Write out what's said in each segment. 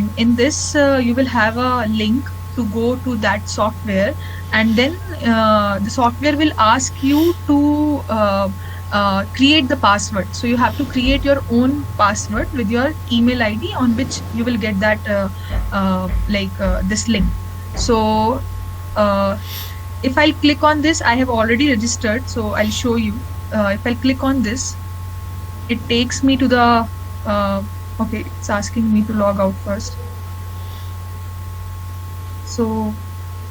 and in this you will have a link to go to that software, and then the software will ask you to create the password. So you have to create your own password with your email ID on which you will get that this link. So if I click on this, I have already registered, so I'll show you. If I click on this, it takes me to the okay, it's asking me to log out first. So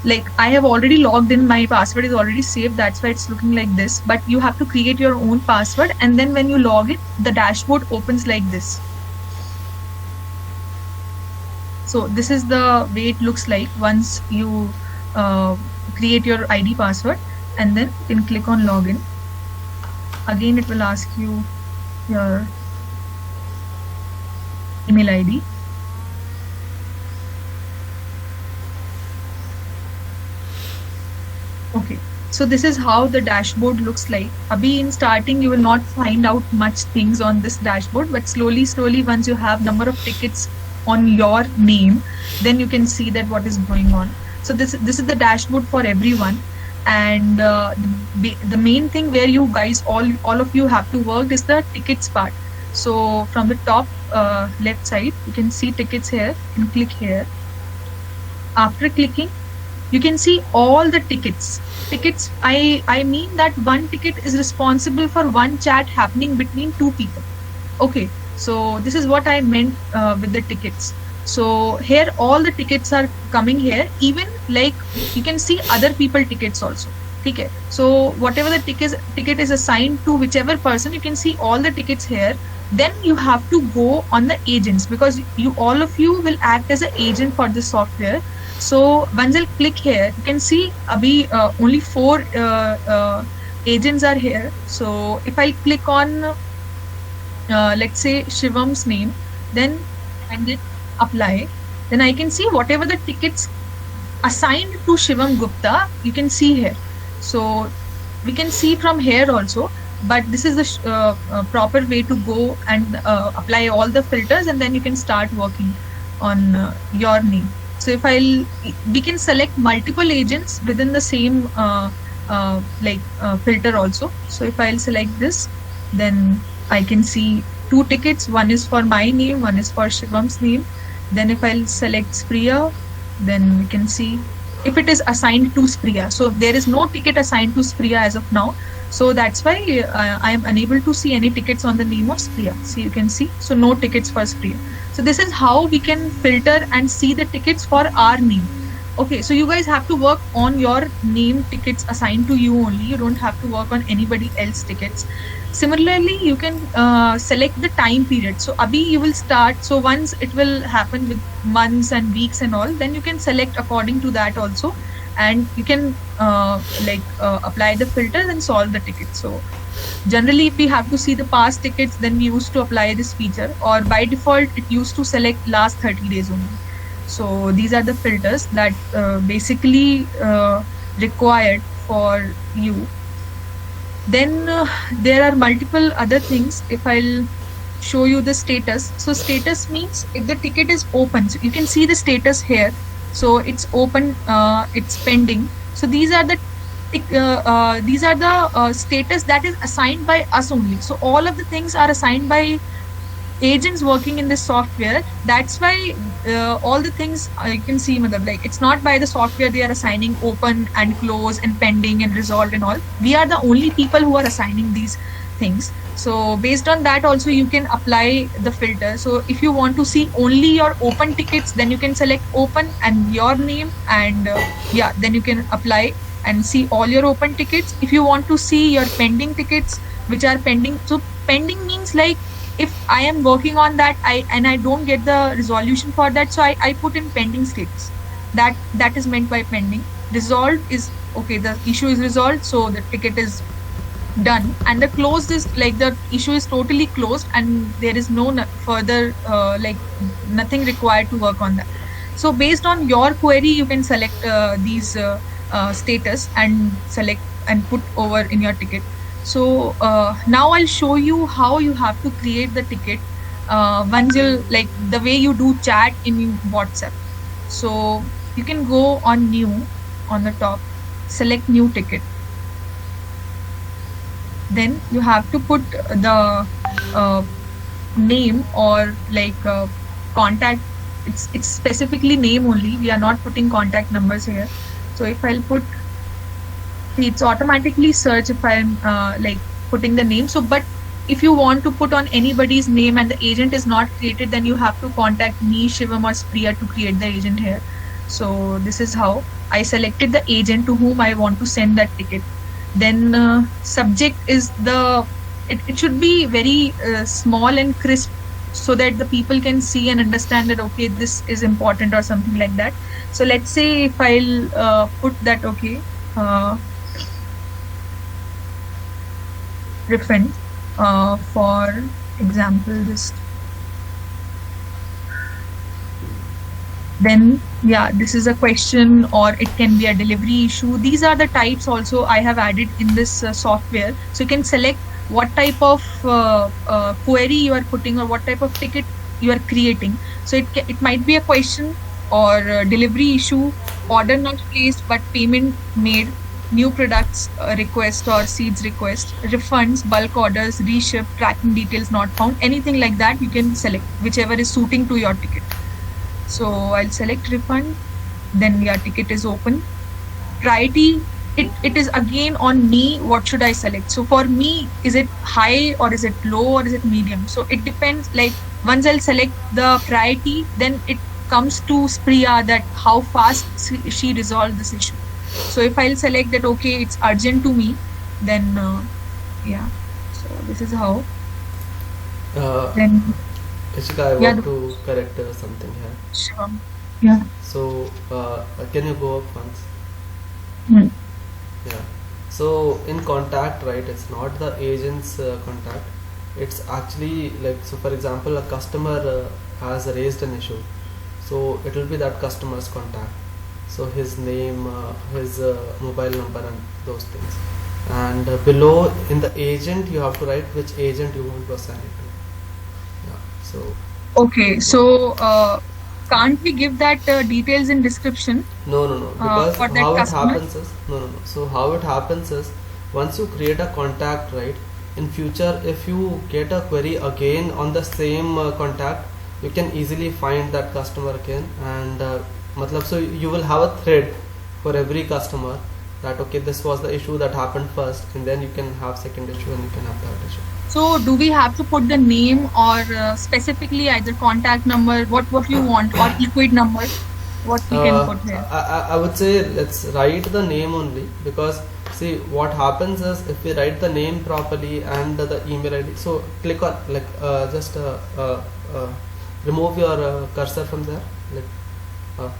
like I have already logged in, my password is already saved, that's why it's looking like this. But you have to create your own password, and then when you log in, the dashboard opens like this. So this is the way it looks like once you create your ID password, and then you can click on login. Again, it will ask you your email ID. Okay, so this is how the dashboard looks like. Abhi in starting, you will not find out much things on this dashboard, but slowly, once you have number of tickets on your name, then you can see that what is going on. So this is the dashboard for everyone, and the main thing where you guys all of you have to work is the tickets part. So from the top left side, you can see tickets here, and click here. After clicking, you can see all the tickets. I mean that one ticket is responsible for one chat happening between two people. Okay, so this is what I meant with the tickets. So here all the tickets are coming here, even like you can see other people tickets also. Okay, so whatever the ticket is assigned to whichever person, you can see all the tickets here. Then you have to go on the agents, because all of you will act as an agent for this software. So once I'll click here, you can see abhi only 4 agents are here. So if I click on let's say Shivam's name, then and then apply, then I can see whatever the tickets assigned to Shivam Gupta, you can see here. So we can see from here also, but this is the proper way to go and apply all the filters, and then you can start working on your name. So if we can select multiple agents within the same filter also. So if I'll select this, then I can see 2 tickets. One is for my name, one is for Shivam's name. Then if I'll select Spriya, then we can see if it is assigned to Spriya. So there is no ticket assigned to Spriya as of now. So that's why I am unable to see any tickets on the name of Spriya. So you can see, so no tickets for Spriya. So this is how we can filter and see the tickets for our name. Okay, so you guys have to work on your name tickets assigned to you only. You don't have to work on anybody else tickets. Similarly, you can select the time period. So abhi you will start. So once it will happen with months and weeks and all, then you can select according to that also, and you can apply the filters and solve the tickets. So generally, if we have to see the past tickets, then we used to apply this feature, or by default, it used to select last 30 days only. So these are the filters that basically required for you. Then there are multiple other things. If I'll show you the status. So status means if the ticket is open, so you can see the status here. So it's open, it's pending. So these are the status that is assigned by us only. So all of the things are assigned by agents working in this software. That's why all the things you can see, like it's not by the software they are assigning open and close and pending and resolved and all. We are the only people who are assigning these things. So based on that also you can apply the filter. So if you want to see only your open tickets, then you can select open and your name, and then you can apply and see all your open tickets. If you want to see your pending tickets which are pending, so pending means like if I am working on that and I don't get the resolution for that, so I put in pending status. That is meant by pending. Resolved is okay, the issue is resolved, so the ticket is done. And the closed is like the issue is totally closed and there is no further nothing required to work on that. So based on your query, you can select these status and select and put over in your ticket. So now I'll show you how you have to create the ticket once you like the way you do chat in WhatsApp. So you can go on new on the top, select new ticket. Then you have to put the name or like contact. It's specifically name only. We are not putting contact numbers here. So if I'll put, it's automatically search if I'm like putting the name. So but if you want to put on anybody's name and the agent is not created, then you have to contact me, Shivam or Spriya to create the agent here. So this is how I selected the agent to whom I want to send that ticket. Then subject is it should be very small and crisp so that the people can see and understand that okay, this is important or something like that. So let's say if I'll put that okay, refund for example this, then yeah, this is a question or it can be a delivery issue. These are the types also I have added in this software. So you can select what type of query you are putting or what type of ticket you are creating. So it might be a question or delivery issue, order not placed but payment made, new products request or seeds request, refunds, bulk orders, reship, tracking details not found, anything like that you can select whichever is suiting to your ticket. So I'll select refund, then your ticket is open. Priority, it is again on me, what should I select? So for me, is it high or is it low or is it medium? So it depends, like once I'll select the priority, then it comes to Spriya that how fast she resolved this issue. So if I'll select that, okay, it's urgent to me, then yeah, so this is how. Then Ishika, I yeah, want to correct something here. sure. Yeah. So, can you go up once? Hmm. Yeah. So, in contact, right, it's not the agent's contact. It's actually like, so for example, a customer has raised an issue. So, it will be that customer's contact. So, his name, his mobile number, and those things. And below in the agent, you have to write which agent you want to assign it to. Yeah. So, Okay, so can't we give that details in description no, because for that how it customer? happens is, no. So how it happens is, once you create a contact, right, in future, if you get a query again on the same contact, you can easily find that customer again, and matlab, so you will have a thread for every customer that okay, this was the issue that happened first, and then you can have second issue and you can have third issue. So do we have to put the name or specifically either contact number, what you want, or equate number, what we can put here? I would say let's write the name only, because see what happens is if we write the name properly and the email ID, so click on like just remove your cursor from there, like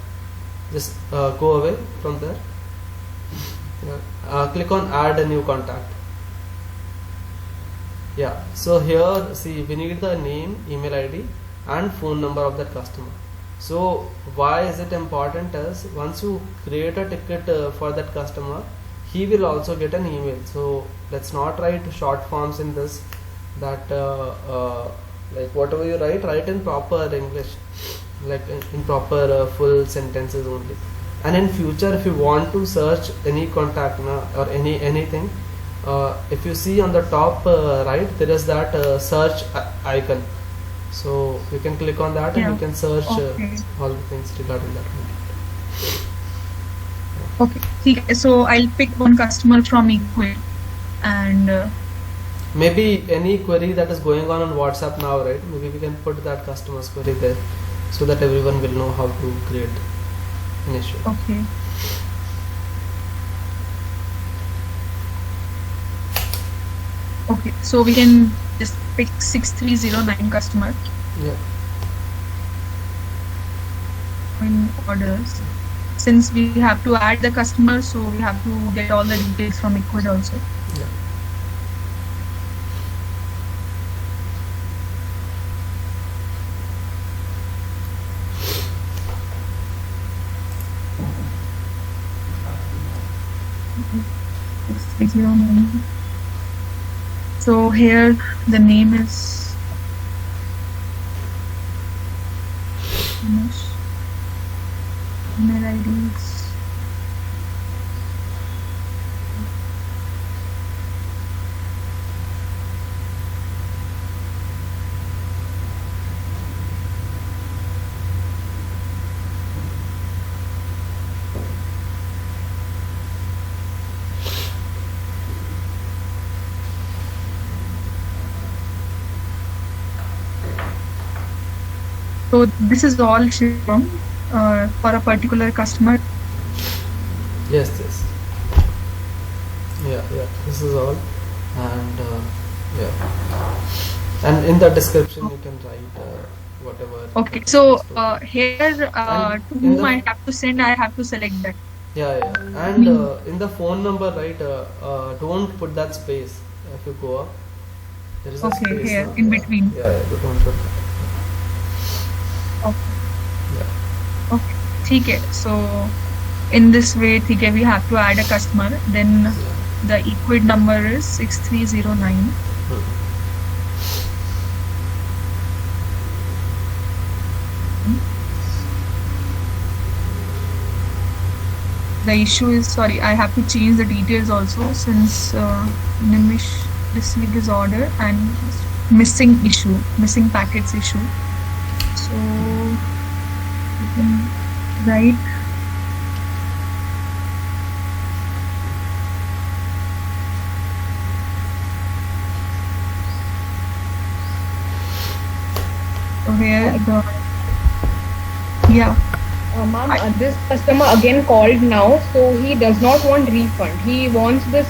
just go away from there, click on add a new contact. Yeah, so here see we need the name, email ID and phone number of that customer. So why is it important is once you create a ticket for that customer, he will also get an email. So let's not write short forms in this, that like whatever you write in proper English, like in proper full sentences only. And in future if you want to search any contact or anything, if you see on the top right, there is that search icon, so you can click on that and you can search all the things regarding that contact. Okay, so I'll pick one customer from Equate and maybe any query that is going on WhatsApp now, right? Maybe we can put that customer's query there so that everyone will know how to create an issue. Okay. Okay, so we can just pick 6309 customer. Yeah. In orders. Since we have to add the customer, so we have to get all the details from Equid also. Yeah. So here the name is Finish. Email IDs. So this is all Shivam for a particular customer. Yes, yes. Yeah, this is all. And yeah, and in the description you can write whatever. Okay, so here And to in whom the- I have to send, I have to select that. Yeah, and in the phone number, right, don't put that space if you go up. There is a Okay, space here, now. in between. Yeah, you don't put that. Okay. Yeah. Okay, ठीक है. So in this way, ठीक है, we have to add a customer. Then the equid number is 6309. The issue is, sorry, I have to change the details also, since Nimish received his order and missing packets issue. So you can write where the Ma'am, this customer again called now, so he does not want refund. He wants the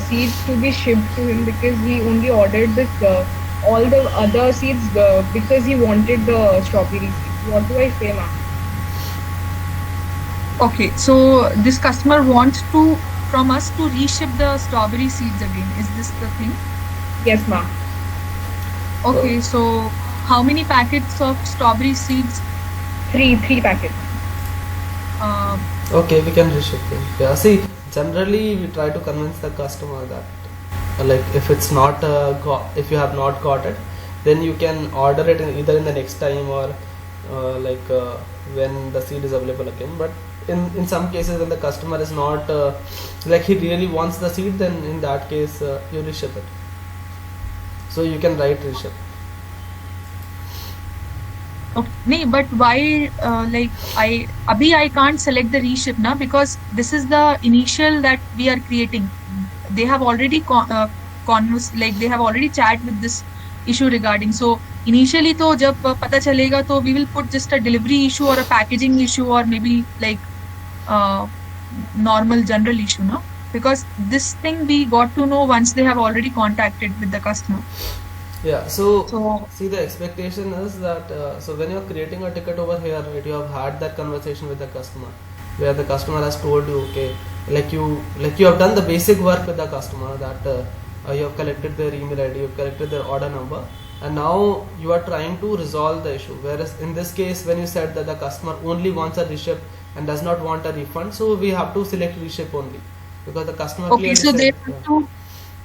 seeds to be shipped to him because he only ordered this all the other seeds because he wanted the strawberry seeds. What do I say, ma'am? Okay, so this customer wants to from us to reship the strawberry seeds again. Is this the thing? Yes, ma'am. Okay, so how many packets of strawberry seeds? Three packets. Okay, we can reship them. Yeah, see, generally we try to convince the customer that, like, if it's not if you have not got it, then you can order it either in the next time or when the seed is available again. But in some cases, when the customer is not like he really wants the seed, then in that case you reship it. So you can write reship. Okay, nee, but why I can't select the reship now, because this is the initial that we are creating. They have already they have already chat with this issue regarding. So initially तो जब पता चलेगा तो we will put just a delivery issue or a packaging issue or maybe like normal general issue, no? Because this thing we got to know once they have already contacted with the customer. Yeah, so So see, the expectation is that so when you're creating a ticket over here, right, you have had that conversation with the customer where the customer has told you, okay, like you have done the basic work with the customer, that you have collected their email ID, you have collected their order number, and now you are trying to resolve the issue. Whereas in this case, when you said that the customer only wants a reship and does not want a refund, so we have to select reship only, because the customer okay, clearly so they said, have to.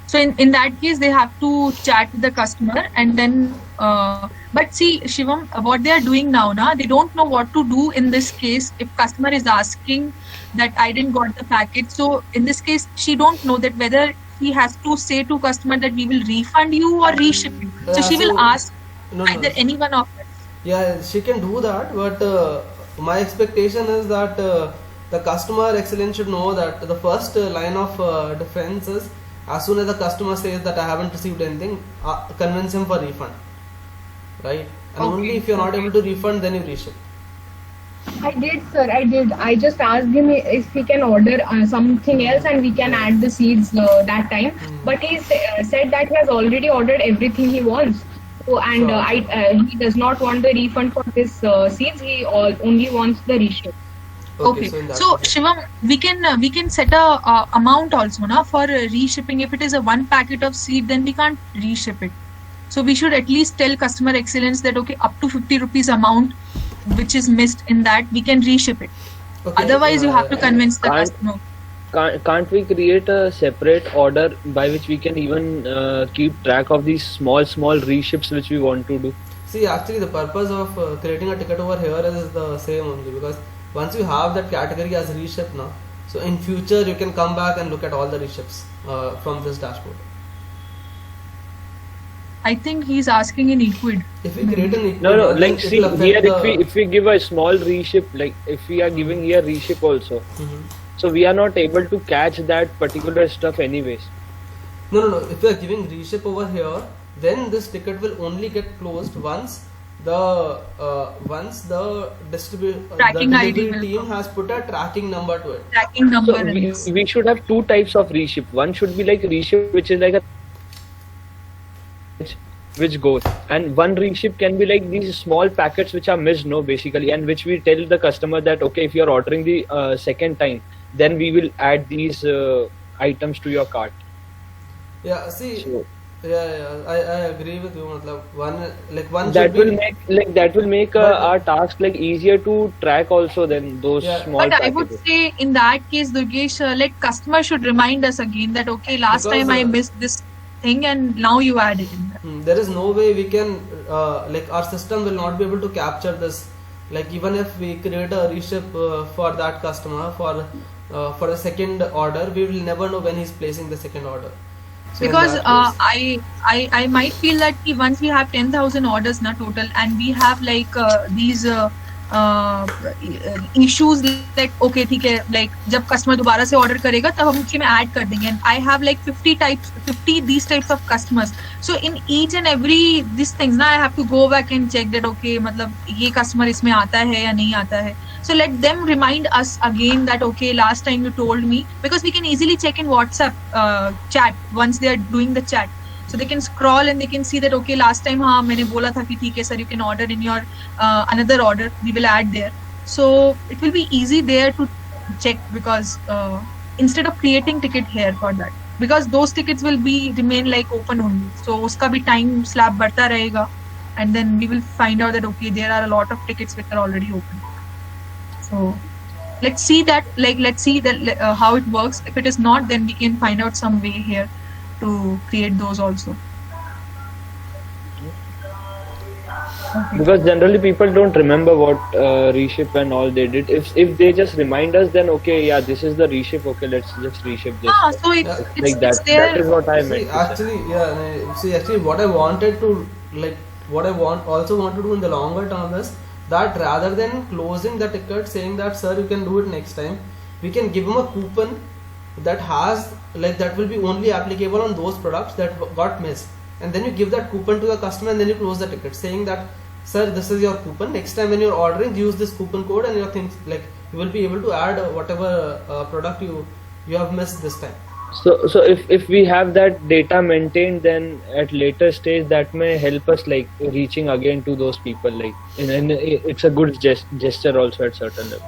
So in that case, they have to chat with the customer and then. But see, Shivam, what they are doing now, they don't know what to do in this case. If customer is asking that I didn't got the packet, so in this case, she don't know that whether he has to say to customer that we will refund you or reship you. So she will ask either any one of us. Yeah, she can do that, but my expectation is that the customer excellence should know that the first line of defense is, as soon as the customer says that I haven't received anything, convince him for refund, right? And only if you're not able to refund, then you reship. I did, sir. I did. I just asked him if he can order something else and we can add the seeds that time. But he said that he has already ordered everything he wants. So, and he does not want the refund for this seeds. He only wants the reship. Okay. So Shivam, we can set a amount also for reshipping. If it is a one packet of seed, then we can't reship it. So we should at least tell customer excellence that okay, up to 50 rupees amount which is missed in that we can reship it. Okay. Otherwise, you have to convince the customer. Can't we create a separate order by which we can even keep track of these small reships which we want to do? See, actually, the purpose of creating a ticket over here is the same only, because once you have that category as reship now, so in future you can come back and look at all the reships from this dashboard. I think he's asking in Equid. If we create an equal, No, then like it see will affect here, the, if we give a small reship, like if we are giving here reship also, Mhm. so we are not able to catch that particular stuff anyways. No. If we are giving reship over here, then this ticket will only get closed once the Tracking ID delivery will team come. has put a tracking number to it. Tracking number So and we should have two types of reship. One should be like reship, which is like a which goes, and one reship can be like these small packets which are missed, no, basically, and which we tell the customer that okay, if you are ordering the second time, then we will add these items to your cart. Yeah, see, So I agree with you. Matlab, one that should will be, make But- our task like easier to track also than those Yeah. small But I would packages. say in that case, Durgesh, like customer should remind us again that okay, last Because, time I missed this thing and now you add it in there. there is no way we can like our system will not be able to capture this. Like even if we create a reship for that customer for the second order, we will never know when he's placing the second order. So in Because that case- I might feel that ki once we have 10,000 orders na total and we have like these issues like okay ठीक है, like जब customer दोबारा से order करेगा तब हम उसी में add कर देंगे, and I have like 50 these types of customers, so in each and every these things ना I have to go back and check that okay मतलब ये customer इसमें आता है या नहीं आता है. So let them remind us again that okay, last time you told me, because we can easily check in WhatsApp chat once they are doing the chat. So they can scroll and they can see that okay, last time हाँ मैंने बोला था कि ठीक है sir, you can order in your another order, we will add there. So it will be easy there to check, because instead of creating ticket here for that, because those tickets will be remain like open only. So उसका भी time slab बढ़ता रहेगा, and then we will find out that okay, there are a lot of tickets which are already open. So let's see that how it works. If it is not, then we can find out some way here to create those also. Okay. Because generally people don't remember what reship and all they did. If they just remind us, then okay, yeah, this is the reship. Okay, let's just reship this. Ah, so Yeah. it's Like that. it's there. That is what I See, meant. to say. actually, actually, what I wanted to also want to do in the longer term is that rather than closing the ticket saying that sir, you can do it next time, we can give him a coupon that has like that will be only applicable on those products that got missed, and then you give that coupon to the customer and then you close the ticket saying that sir, this is your coupon, next time when you're ordering use this coupon code and your things, like you will be able to add whatever product you have missed this time. So if we have that data maintained, then at later stage that may help us like reaching again to those people, like and it's a good gesture also at certain level.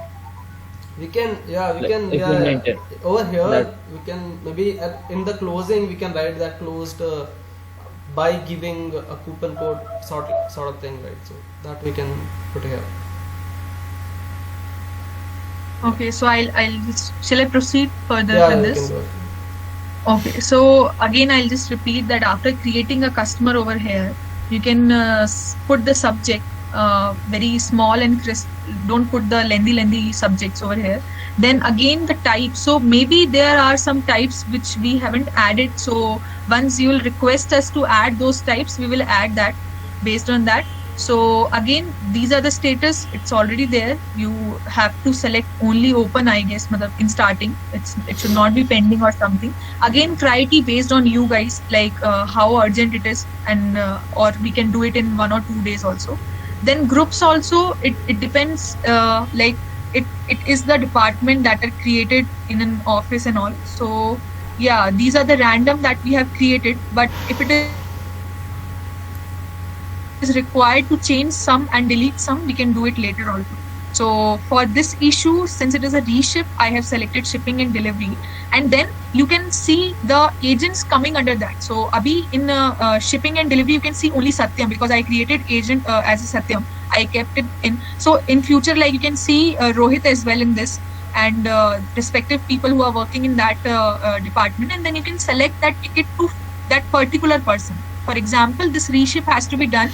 We can Like, if we maintain over here that. we can maybe in the closing we can write that closed by giving a coupon code sort of thing, right? So that we can put here. Okay, so I'll just, shall I proceed further Yeah, with we this? can do it. Okay, so again I'll just repeat that after creating a customer over here, you can put the subject very small and crisp. Don't put the lengthy subjects over here. Then again the type. So maybe there are some types which we haven't added. So once you will request us to add those types, we will add that based on that. So again, these are the status. It's already there. You have to select only open, I guess. Matlab in starting, it should not be pending or something. Again, priority based on you guys, like how urgent it is, and or we can do it in 1 or 2 days also. Then groups also, it depends. Like it is the department that are created in an office and all. So yeah, these are the random that we have created. But if it is required to change some and delete some, we can do it later also. So for this issue, since it is a reship, I have selected shipping and delivery, and then you can see the agents coming under that. So abhi in shipping and delivery, you can see only Satyam, because I created agent as a Satyam. I kept it in. So in future, like you can see Rohit as well in this, and respective people who are working in that department, and then you can select that ticket to that particular person. For example, this reship has to be done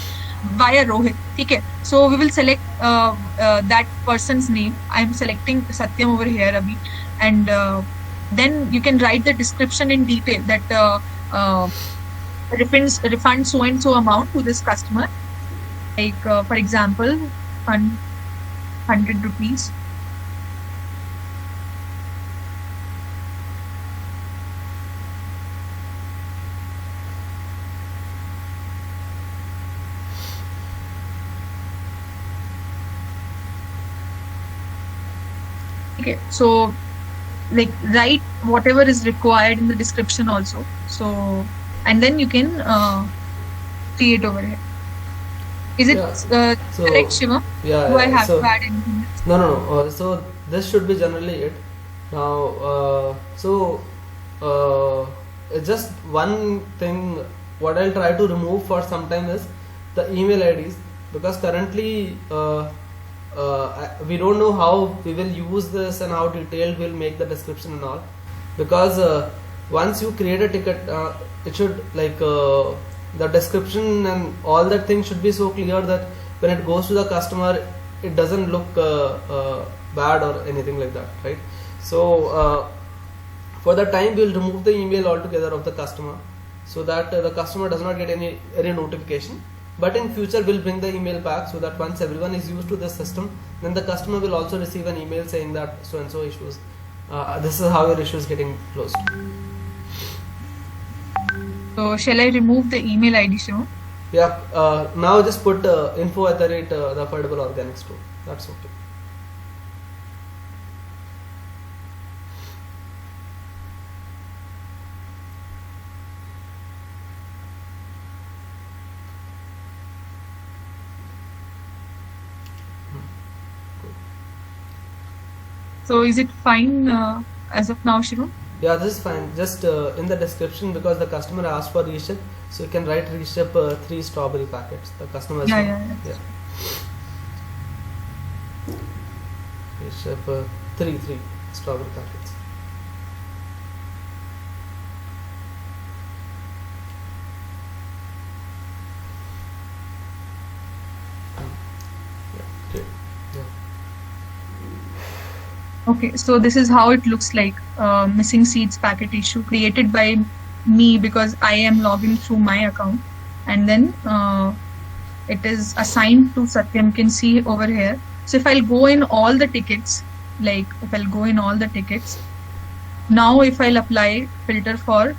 via Rohit. Okay, so we will select that person's name. I'm selecting Satyam over here, Abhi, and then you can write the description in detail that refund so and so amount to this customer. Like for example, 100 rupees. Okay, so like write whatever is required in the description also. So and then you can create over here. Is it Yeah. So correct, Shiva? yeah, Do I have so to add anything else? no. So this should be generally it. Now, just one thing. What I'll try to remove for some time is the email IDs, because currently we don't know how we will use this and how detailed we'll make the description and all. Because once you create a ticket, it should like the description and all that thing should be so clear that when it goes to the customer, it doesn't look bad or anything like that, right? So for the time we'll remove the email altogether of the customer, so that the customer does not get any notification. But in future we'll bring the email back, so that once everyone is used to this system, then the customer will also receive an email saying that so and so issues, this is how your issue is getting closed. So shall I remove the email ID, Shiva? Yeah, now just put info@the affordable organic store. That's okay. So is it fine as of now, Shiva? Yeah, this is fine. Just in the description, because the customer asked for reship, so you can write reship 3 strawberry packets. The customer has Yeah. Reship 3 strawberry packets. Yeah, great. Yeah. Okay, so this is how it looks like. Missing seeds packet issue created by me because I am logging through my account, and then it is assigned to Satyam. You can see over here. So if I'll go in all the tickets, like if I'll go in all the tickets, now if I'll apply filter for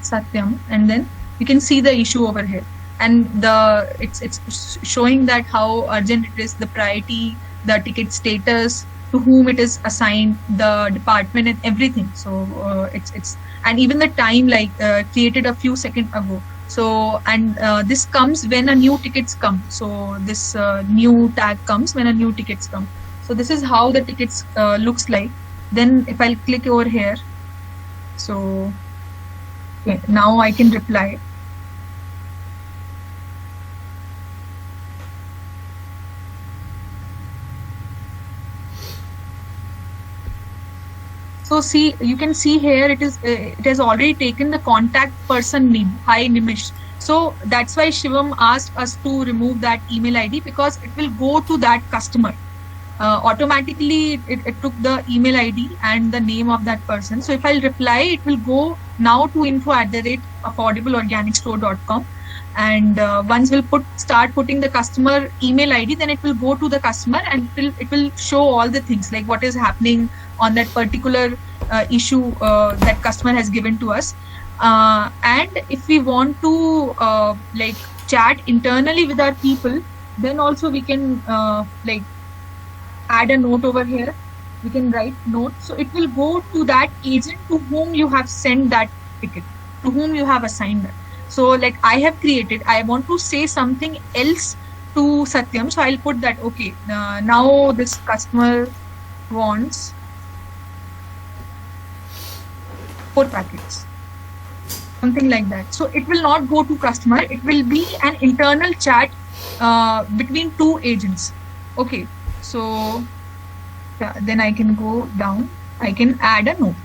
Satyam, and then you can see the issue over here, and it's showing that how urgent it is, the priority, the ticket status, to whom it is assigned, the department, and everything. So it's and even the time, like created a few seconds ago. So and this comes when a new tickets come. So this new tag comes when a new tickets come. So this is how the tickets looks like. Then if I'll click over here, so okay, now I can reply. So see, you can see here it has already taken the contact person name. Hi Nimish. So that's why Shivam asked us to remove that email ID, because it will go to that customer. Automatically it took the email ID and the name of that person. So if I'll reply, it will go now to info@affordableorganicstore.com, and once we'll start putting the customer email ID, then it will go to the customer, and it will show all the things like what is happening on that particular issue that customer has given to us. And if we want to like chat internally with our people, then also we can like add a note over here. We can write note, so it will go to that agent to whom you have sent that ticket, to whom you have assigned that. So like I have created, I want to say something else to Satyam, so I'll put that, okay, now this customer wants 4 packets, something like that. So it will not go to customer, it will be an internal chat between 2 agents. Okay, so yeah, then I can go down, I can add a note.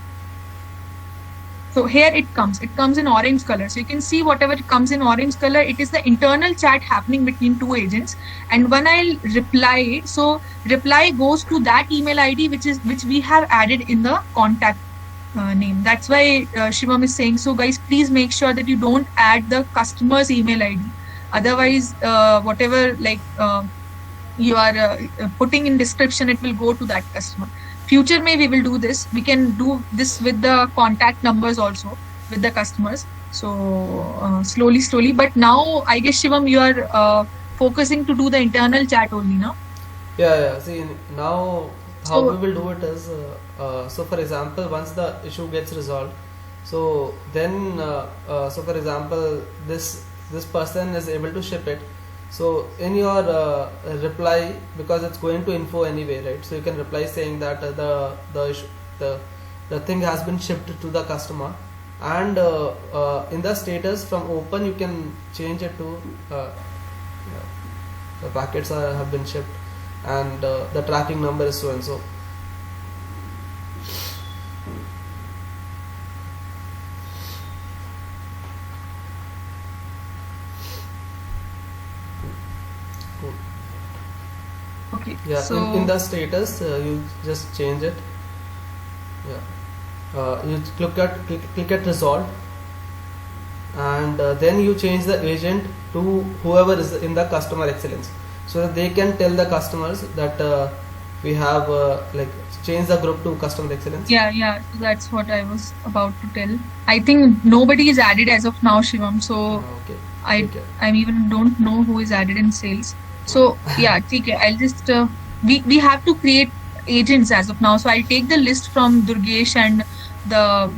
So here it comes in orange color. So you can see whatever comes in orange color, it is the internal chat happening between two agents. And when I'll reply, so reply goes to that email ID which we have added in the contact name. That's why Shivam is saying, so guys, please make sure that you don't add the customer's email ID. Otherwise, whatever you are putting in description, it will go to that customer. Future may we will do this. We can do this with the contact numbers also with the customers. So slowly. But now I guess Shivam, you are focusing to do the internal chat only, no? Yeah. See, now how So- we will do it is, so for example, once the issue gets resolved, so then, so for example, this person is able to ship it. So in your reply, because it's going to info anyway, right? So you can reply saying that the thing has been shipped to the customer, and in the status from open you can change it to the packets have been shipped, and the tracking number is so and so. Okay. Yeah, So in the status you just change it. Yeah, you click at resolve, and then you change the agent to whoever is in the customer excellence, so that they can tell the customers that we have change the group to customer excellence. yeah. So that's what I was about to tell. I think nobody is added as of now, Shivam. So Okay. I Okay. even don't know who is added in sales. So yeah, okay. I'll just we have to create agents as of now. So I'll take the list from Durgesh and the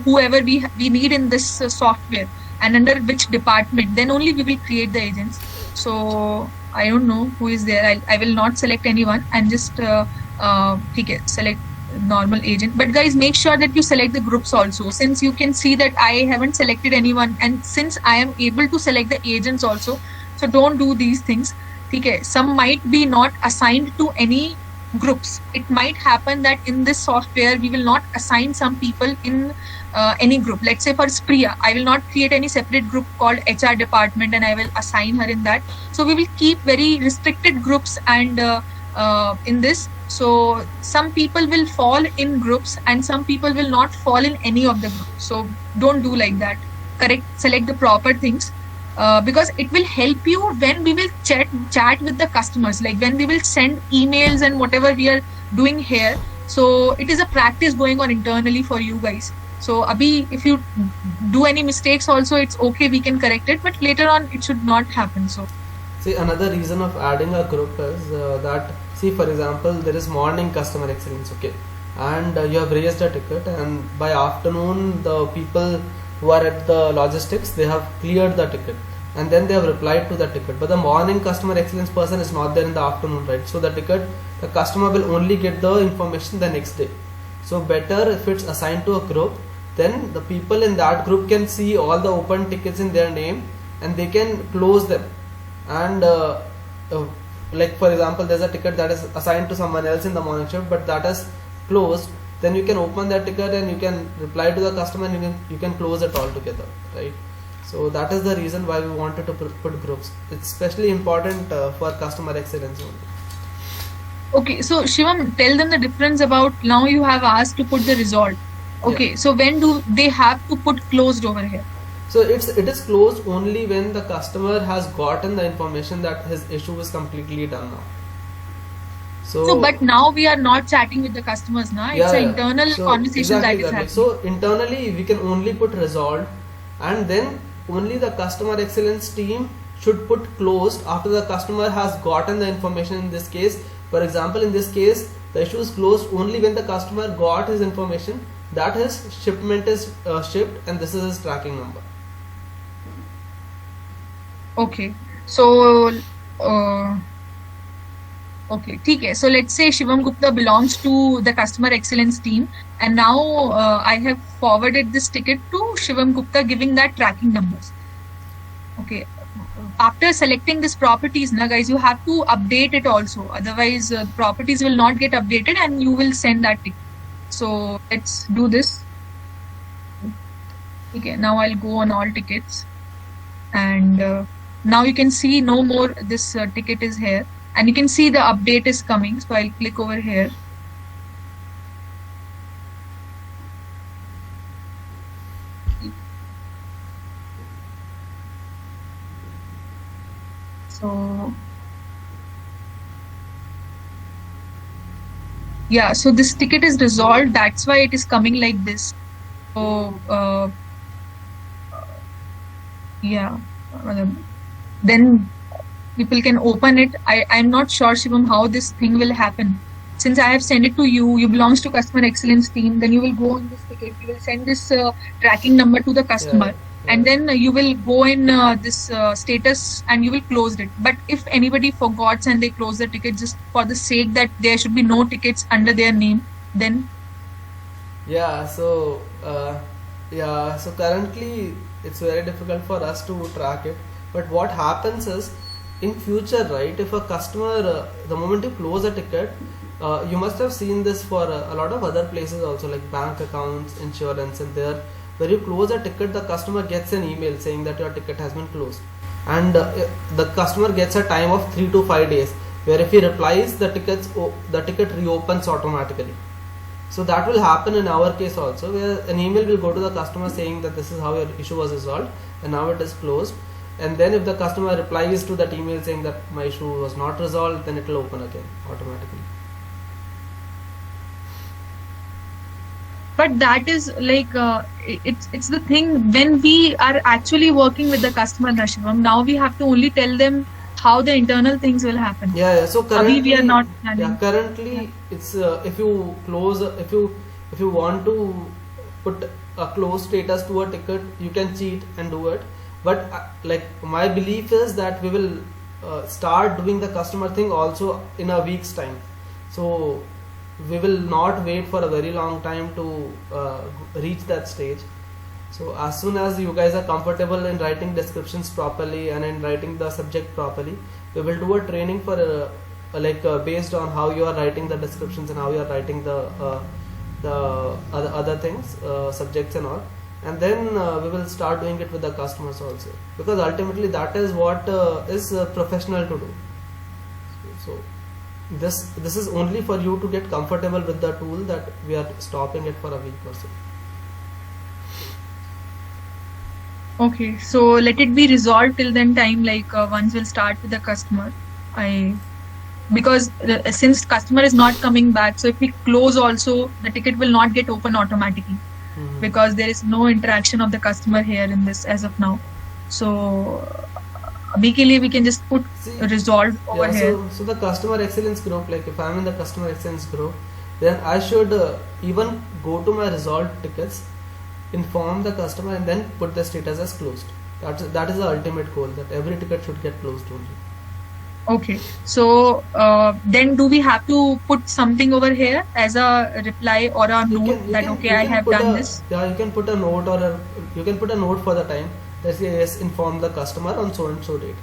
whoever we need in this software and under which department. Then only we will create the agents. So I don't know who is there. I will not select anyone and just okay, select normal agent. But guys, make sure that you select the groups also. Since you can see that I haven't selected anyone, and since I am able to select the agents also, so don't do these things. Okay, some might be not assigned to any groups. It might happen that in this software we will not assign some people in any group. Let's say for Spriya, I will not create any separate group called HR department and I will assign her in that. So we will keep very restricted groups and in this. So some people will fall in groups and some people will not fall in any of the groups. So don't do like that. Correct. Select the proper things. Because it will help you when we will chat with the customers, like when we will send emails and whatever we are doing here. So it is a practice going on internally for you guys. So Abhi, if you do any mistakes also, it's okay, we can correct it, but later on it should not happen. So See, another reason of adding a group is that, see, for example, there is morning customer excellence, okay, and you have raised a ticket, and by afternoon the people who are at the logistics, they have cleared the ticket and then they have replied to the ticket, but the morning customer excellence person is not there in the afternoon, right? So the customer will only get the information the next day. So better if it's assigned to a group, then the people in that group can see all the open tickets in their name and they can close them. And like for example, there's a ticket that is assigned to someone else in the morning shift, but that is closed, then you can open that ticket and you can reply to the customer and you can close it all together, right? So that is the reason why we wanted to put groups. It's especially important for customer excellence only. okay, so Shivam, tell them the difference about now you have asked to put the resolved. Okay, so when do they have to put closed over here? So it is closed only when the customer has gotten the information that his issue is completely done now. So, but now we are not chatting with the customers now. It's an internal So, conversation that is exactly. happening. So internally we can only put resolved, and then only the customer excellence team should put closed after the customer has gotten the information. In this case, for example, in this case, the issue is closed only when the customer got his information that his shipment is shipped and this is his tracking number. Okay, so okay, okay. So let's say Shivam Gupta belongs to the customer excellence team, and now I have forwarded this ticket to Shivam Gupta, giving that tracking numbers. Okay. After selecting these properties, now guys, you have to update it also. Otherwise, properties will not get updated, and you will send that ticket. So let's do this. Okay, now I'll go on all tickets, and now you can see no more this ticket is here, and you can see the update is coming. So I'll click over here. So yeah, so this ticket is resolved. That's why it is coming like this. So yeah, then people can open it. I'm not sure, Shivam, how this thing will happen. Since I have sent it to you, you belongs to customer excellence team, then you will go on this ticket, you will send this tracking number to the customer, and then you will go in this status and you will close it. But if anybody forgets and they close the ticket just for the sake that there should be no tickets under their name, then Yeah, so so currently it's very difficult for us to track it. But what happens is, in future, right? If a customer, the moment you close a ticket, you must have seen this for a lot of other places also, like bank accounts, insurance, and there, where you close a ticket, the customer gets an email saying that your ticket has been closed, and the customer gets a time of 3 to 5 days, where if he replies, the ticket reopens automatically. So that will happen in our case also, where an email will go to the customer saying that this is how your issue was resolved and now it is closed. And then if the customer replies to that email saying that my issue was not resolved, then it will open again automatically. but that is like it's the thing when we are actually working with the customer, Shivam. Now we have to only tell them how the internal things will happen. Yeah. So currently, we are not yeah, planning. currently it's if you close, if you want to put a close status to a ticket, you can cheat and do it. But like my belief is that we will start doing the customer thing also in a week's time. So we will not wait for a very long time to reach that stage. So as soon as you guys are comfortable in writing descriptions properly and in writing the subject properly, we will do a training for based on how you are writing the descriptions and how you are writing the other things, subjects and all, and then we will start doing it with the customers also, because ultimately that is what is professional to do. So this is only for you to get comfortable with the tool, that we are stopping it for a week or so. Okay, so let it be resolved till then time. Like once we'll start with the customer, because since customer is not coming back, so if we close also, the ticket will not get open automatically, because there is no interaction of the customer here in this as of now. So we can just put resolved over here. So the customer excellence group, like if I'm in the customer excellence group, then I should even go to my resolved tickets, inform the customer, and then put the status as closed. That is the ultimate goal, that every ticket should get closed only. Okay, so then do we have to put something over here as a reply or a note that okay, I have done this? Yeah, you can put a note, or you can put a note for the time that says yes, inform the customer on so and so date.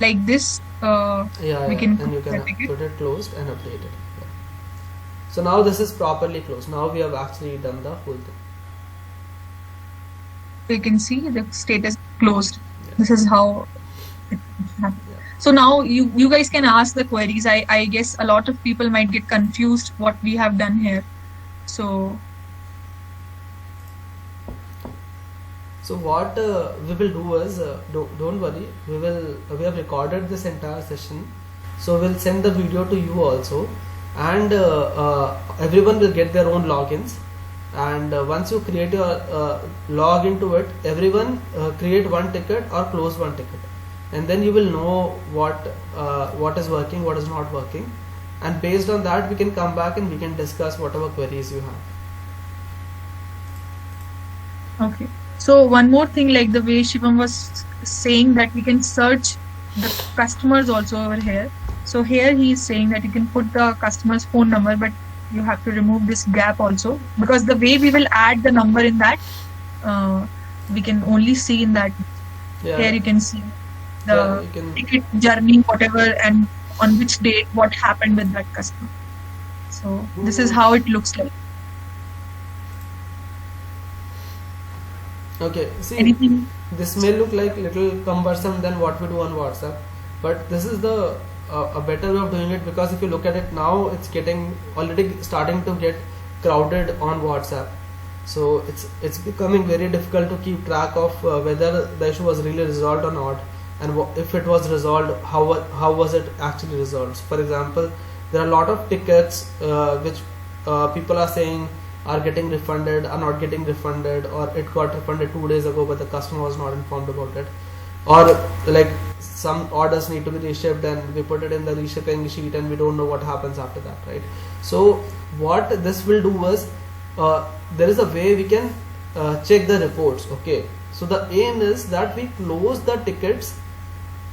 Like this, we can and you can put it closed and update it. Yeah. So now this is properly closed. Now we have actually done the whole thing. You can see the status closed. Yeah. This is how it happens. Yeah. So now you guys can ask the queries. I guess a lot of people might get confused what we have done here. So what we will do is, don't worry, we have recorded this entire session, so we'll send the video to you also, and everyone will get their own logins, and once you create your log into it, everyone create one ticket or close one ticket, and then you will know what is working, what is not working, and based on that we can come back and we can discuss whatever queries you have. Okay. So one more thing, like the way Shivam was saying that we can search the customers also over here. So here he is saying that you can put the customer's phone number, but you have to remove this gap also, because the way we will add the number in that, we can only see in that. Yeah. Here you can see. the Yeah, you can. ticket journey, whatever, and on which date, what happened with that customer. So this is how it looks like. Okay, see, Anything? this may look like little cumbersome than what we do on WhatsApp, but this is the a better way of doing it, because if you look at it now, it's getting already starting to get crowded on WhatsApp. So it's becoming very difficult to keep track of whether the issue was really resolved or not, and if it was resolved, how was it actually resolved. So for example, there are a lot of tickets which people are saying are getting refunded, are not getting refunded, or it got refunded 2 days ago but the customer was not informed about it, or like some orders need to be reshipped and we put it in the reshipping sheet and we don't know what happens after that, right? So what this will do is there is a way we can check the reports. Okay, so the aim is that we close the tickets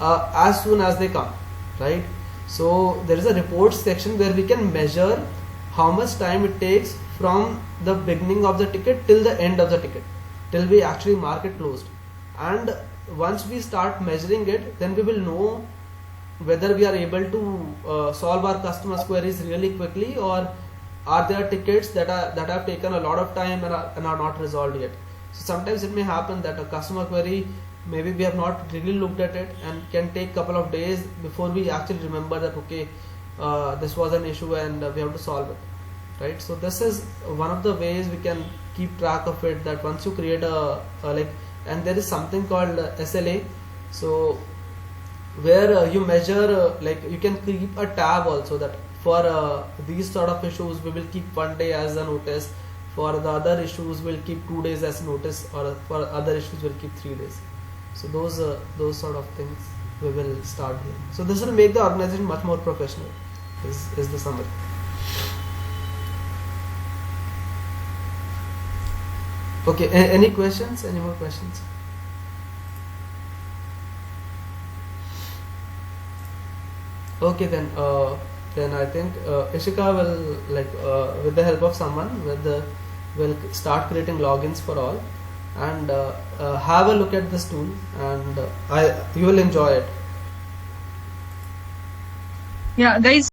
as soon as they come, right? So there is a reports section where we can measure how much time it takes from the beginning of the ticket till the end of the ticket, till we actually mark it closed. And once we start measuring it, then we will know whether we are able to solve our customers' queries really quickly, or are there tickets that have taken a lot of time and are not resolved yet. So sometimes it may happen that a customer query, maybe we have not really looked at it, and can take couple of days before we actually remember that okay, this was an issue and we have to solve it, right? So this is one of the ways we can keep track of it, that once you create a like, and there is something called SLA, so where you measure like you can keep a tab also, that for these sort of issues we will keep 1 day as a notice, for the other issues we'll keep 2 days as notice, or for other issues we'll keep 3 days. So those sort of things we will start here. So this will make the organization much more professional, is the summary. Okay, any questions? Any more questions? Okay, then I think Ishika will with the help of someone will start creating logins for all, and have a look at this tool, and you will enjoy it. Yeah, guys.